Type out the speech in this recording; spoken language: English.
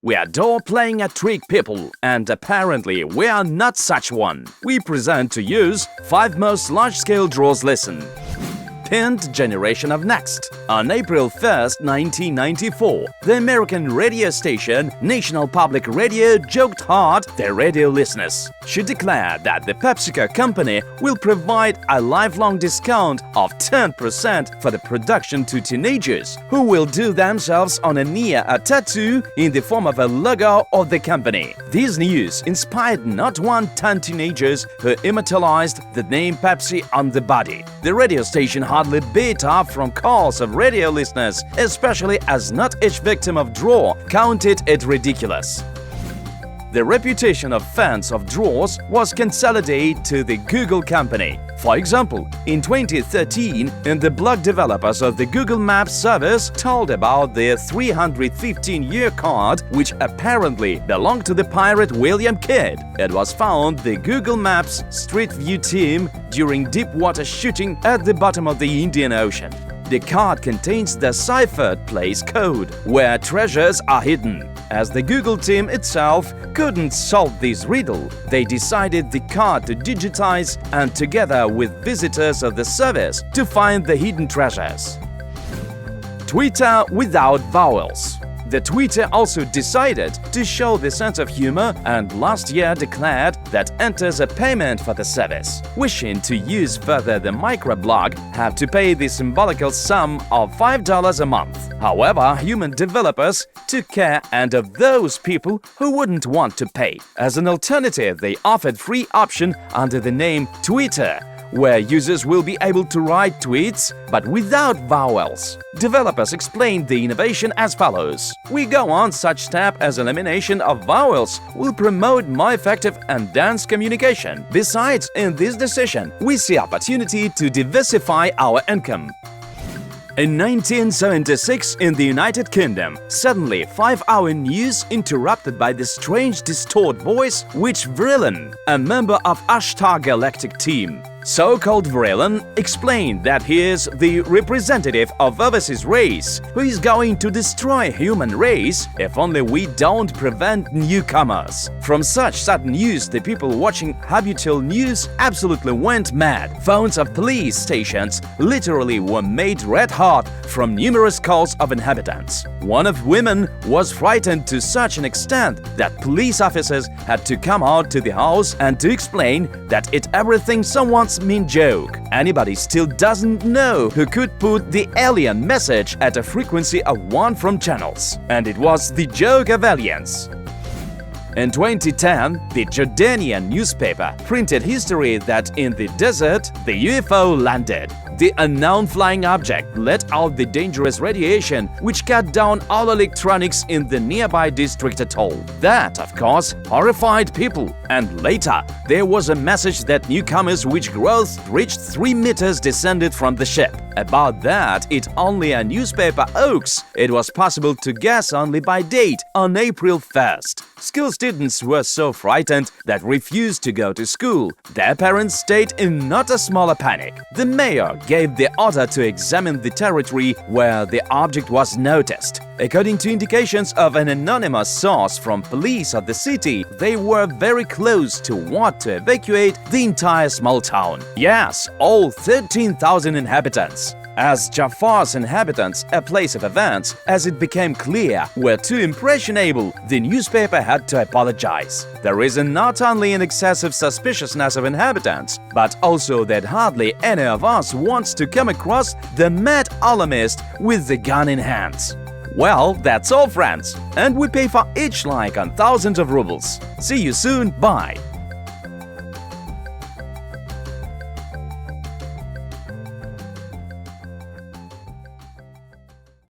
We adore playing at trick people, and apparently we are not such one. We present to use 5 most large-scale draws lesson. 10th generation of Next. On April 1st, 1994, the American radio station National Public Radio joked hard their radio listeners. She declared that the PepsiCo company will provide a lifelong discount of 10% for the production to teenagers who will do themselves on a tattoo in the form of a logo of the company. This news inspired not one 10 teenagers who immortalized the name Pepsi on the body. The radio station hardly beat off from calls of radio listeners, especially as not each victim of draw counted it ridiculous. The reputation of fans of draws was consolidated to the Google company. For example, in 2013, the blog developers of the Google Maps service told about their 315-year card, which apparently belonged to the pirate William Kidd. It was found the Google Maps Street View team during deep water shooting at the bottom of the Indian Ocean. The card contains the ciphered place code, where treasures are hidden. As the Google team itself couldn't solve this riddle, they decided the card to digitize and together with visitors of the service to find the hidden treasures. Twitter without vowels. The Twitter also decided to show the sense of humor and last year declared that enters a payment for the service. Wishing to use further the microblog have to pay the symbolical sum of $5 a month. However, human developers took care and of those people who wouldn't want to pay. As an alternative, they offered free option under the name Twitter, where users will be able to write tweets but without vowels. Developers explained the innovation as follows. We go on such step as elimination of vowels will promote more effective and dense communication. Besides, in this decision, we see opportunity to diversify our income. In 1976, in the United Kingdom, suddenly 5-hour news interrupted by the strange distorted voice which Vreeland, a member of # Galactic team, so-called Vreeland, explained that he is the representative of overseas race who is going to destroy human race if only we don't prevent newcomers. From such sudden news, the people watching habitual news absolutely went mad. Phones of police stations literally were made red hot from numerous calls of inhabitants. One of women was frightened to such an extent that police officers had to come out to the house and to explain that it's everything someone's mean joke. Anybody still doesn't know who could put the alien message at a frequency of 1 from channels. And it was the joke of aliens. In 2010, the Jordanian newspaper printed history that in the desert, the UFO landed. The unknown flying object let out the dangerous radiation which cut down all electronics in the nearby district atoll. That, of course, horrified people. And later, there was a message that newcomers which growth reached 3 meters descended from the ship. About that, it only a newspaper hoax. It was possible to guess only by date, on April 1st. School students were so frightened that refused to go to school. Their parents stayed in not a smaller panic. The mayor gave the order to examine the territory where the object was noticed. According to indications of an anonymous source from police of the city, they were very close to what to evacuate the entire small town. Yes, all 13,000 inhabitants. As Jafar's inhabitants, a place of events, as it became clear, were too impressionable, the newspaper had to apologize. The reason not only an excessive suspiciousness of inhabitants, but also that hardly any of us wants to come across the mad alarmist with the gun in hands. Well, that's all, friends, and we pay for each like on thousands of rubles. See you soon, bye!